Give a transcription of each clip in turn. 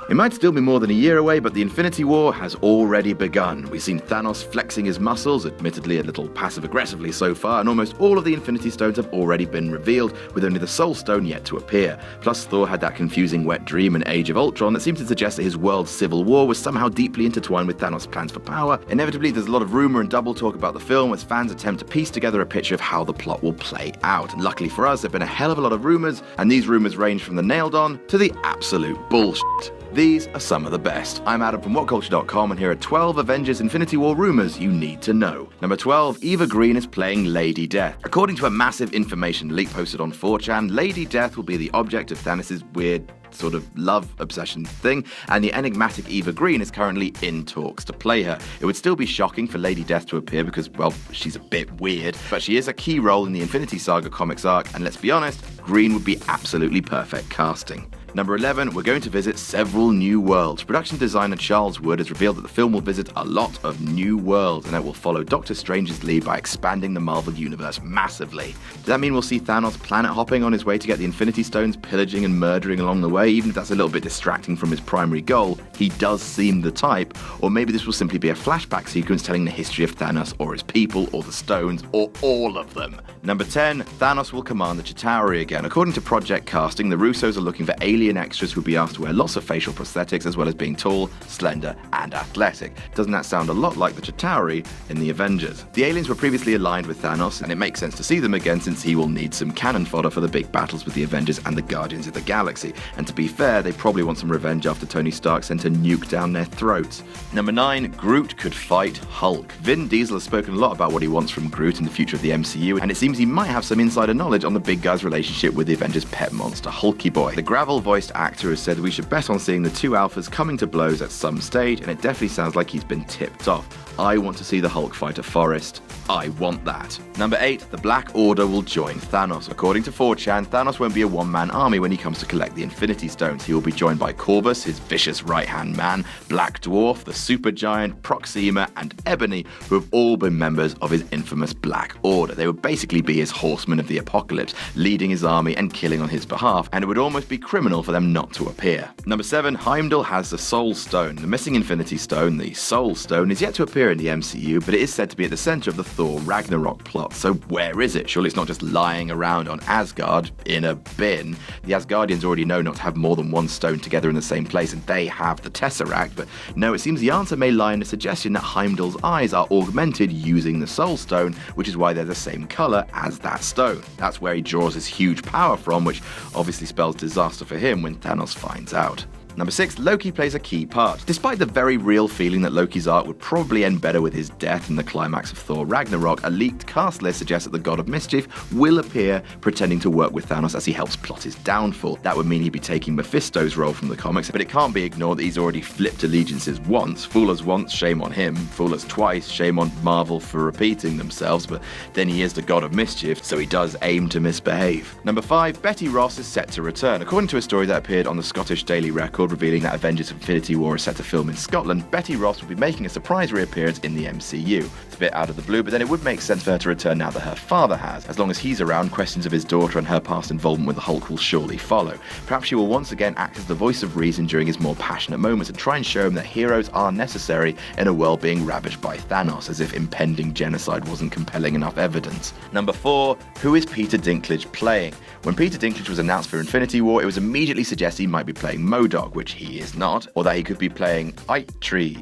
It might still be more than a year away, but the Infinity War has already begun. We've seen Thanos flexing his muscles, admittedly a little passive-aggressively so far, and almost all of the Infinity Stones have already been revealed, with only the Soul Stone yet to appear. Plus, Thor had that confusing wet dream in Age of Ultron that seemed to suggest that his world's civil war was somehow deeply intertwined with Thanos' plans for power. Inevitably, there's a lot of rumour and double talk about the film as fans attempt to piece together a picture of how the plot will play out. And luckily for us, there have been a hell of a lot of rumours, and these rumours range from the nailed-on to the absolute bullshit. These are some of the best. I'm Adam from Whatculture.com, and here are 12 Avengers Infinity War rumours you need to know. Number 12, Eva Green is playing Lady Death. According to a massive information leak posted on 4chan, Lady Death will be the object of Thanos' weird sort of love obsession thing, and the enigmatic Eva Green is currently in talks to play her. It would still be shocking for Lady Death to appear because, well, she's a bit weird, but she is a key role in the Infinity Saga comics arc, and let's be honest, Green would be absolutely perfect casting. Number 11, we're going to visit several new worlds. Production designer Charles Wood has revealed that the film will visit a lot of new worlds, and it will follow Doctor Strange's lead by expanding the Marvel Universe massively. Does that mean we'll see Thanos planet hopping on his way to get the Infinity Stones, pillaging and murdering along the way? Even if that's a little bit distracting from his primary goal, he does seem the type. Or maybe this will simply be a flashback sequence telling the history of Thanos or his people or the stones or all of them. Number 10, Thanos will command the Chitauri again. According to Project Casting, the Russos are looking for alien extras who will be asked to wear lots of facial prosthetics as well as being tall, slender, and athletic. Doesn't that sound a lot like the Chitauri in the Avengers? The aliens were previously aligned with Thanos, and it makes sense to see them again since he will need some cannon fodder for the big battles with the Avengers and the Guardians of the Galaxy. And to be fair, they probably want some revenge after Tony Stark sent a nuke down their throats. Number 9, Groot could fight Hulk. Vin Diesel has spoken a lot about what he wants from Groot in the future of the MCU, and it seems he might have some insider knowledge on the big guy's relationship with the Avengers' pet monster, Hulky Boy. The gravel-voiced actor has said we should bet on seeing the two alphas coming to blows at some stage, and it definitely sounds like he's been tipped off. I want to see the Hulk fight a forest. I want that. Number 8, the Black Order will join Thanos. According to 4chan, Thanos won't be a one-man army when he comes to collect the Infinity Stones. He will be joined by Corvus, his vicious right-hand man, Black Dwarf, the Supergiant, Proxima, and Ebony, who have all been members of his infamous Black Order. They would basically be his horsemen of the apocalypse, leading his army and killing on his behalf, and it would almost be criminal for them not to appear. Number 7, Heimdall has the Soul Stone. The missing Infinity Stone, the Soul Stone, is yet to appear in the MCU, but it is said to be at the center of the Thor Ragnarok plot. So where is it? Surely it's not just lying around on Asgard in a bin. The Asgardians already know not to have more than one stone together in the same place, and they have the Tesseract, but no, it seems the answer may lie in the suggestion that Heimdall's eyes are augmented using the Soul Stone, which is why they're the same color as that stone. That's where he draws his huge power from, which obviously spells disaster for him when Thanos finds out. Number 6, Loki plays a key part. Despite the very real feeling that Loki's arc would probably end better with his death in the climax of Thor Ragnarok, a leaked cast list suggests that the God of Mischief will appear pretending to work with Thanos as he helps plot his downfall. That would mean he'd be taking Mephisto's role from the comics, but it can't be ignored that he's already flipped allegiances once. Fool us once, shame on him. Fool us twice, shame on Marvel for repeating themselves, but then he is the God of Mischief, so he does aim to misbehave. Number 5, Betty Ross is set to return. According to a story that appeared on the Scottish Daily Record, revealing that Avengers Infinity War is set to film in Scotland, Betty Ross will be making a surprise reappearance in the MCU. It's a bit out of the blue, but then it would make sense for her to return now that her father has. As long as he's around, questions of his daughter and her past involvement with the Hulk will surely follow. Perhaps she will once again act as the voice of reason during his more passionate moments and try and show him that heroes are necessary in a world being ravaged by Thanos, as if impending genocide wasn't compelling enough evidence. Number 4, who is Peter Dinklage playing? When Peter Dinklage was announced for Infinity War, it was immediately suggested he might be playing MODOK, which he is not, or that he could be playing Eitri,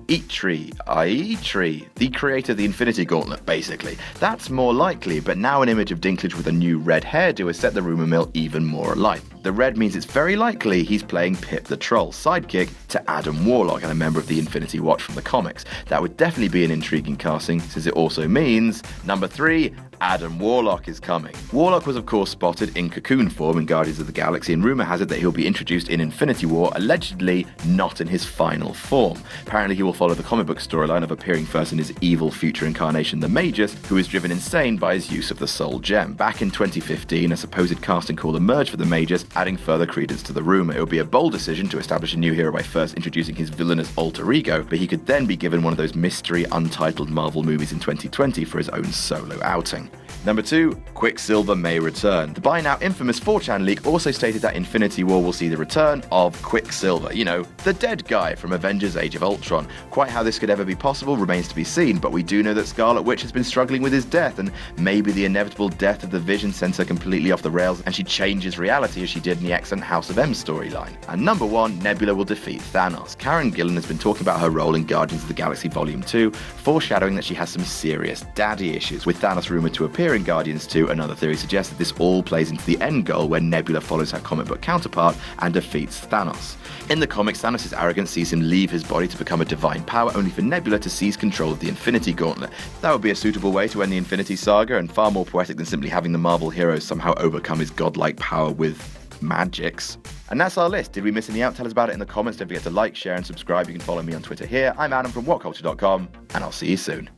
the creator of the Infinity Gauntlet, basically. That's more likely, but now an image of Dinklage with a new red hairdo has set the rumour mill even more alight. The red means it's very likely he's playing Pip the Troll, sidekick to Adam Warlock and a member of the Infinity Watch from the comics. That would definitely be an intriguing casting, since it also means, number 3, Adam Warlock is coming. Warlock was of course spotted in cocoon form in Guardians of the Galaxy, and rumour has it that he'll be introduced in Infinity War, allegedly not in his final form. Apparently he will follow the comic book storyline of appearing first in his evil future incarnation, the Magus, who is driven insane by his use of the Soul Gem. Back in 2015, a supposed casting call emerged for the Magus, adding further credence to the rumour. It would be a bold decision to establish a new hero by first introducing his villainous alter ego, but he could then be given one of those mystery, untitled Marvel movies in 2020 for his own solo outing. Number 2, Quicksilver may return. The by now infamous 4chan leak also stated that Infinity War will see the return of Quicksilver, you know, the dead guy from Avengers Age of Ultron. Quite how this could ever be possible remains to be seen, but we do know that Scarlet Witch has been struggling with his death, and maybe the inevitable death of the Vision sends her completely off the rails and she changes reality as she did in the excellent House of M storyline. And number 1, Nebula will defeat Thanos. Karen Gillan has been talking about her role in Guardians of the Galaxy Volume 2, foreshadowing that she has some serious daddy issues, with Thanos rumoured to appear in Guardians 2. Another theory suggests that this all plays into the end goal where Nebula follows her comic book counterpart and defeats Thanos. In the comics, Thanos' arrogance sees him leave his body to become a divine power, only for Nebula to seize control of the Infinity Gauntlet. That would be a suitable way to end the Infinity Saga, and far more poetic than simply having the Marvel heroes somehow overcome his godlike power with magics. And that's our list. Did we miss any out? Tell us about it in the comments. Don't forget to like, share, and subscribe. You can follow me on Twitter here. I'm Adam from Whatculture.com, and I'll see you soon.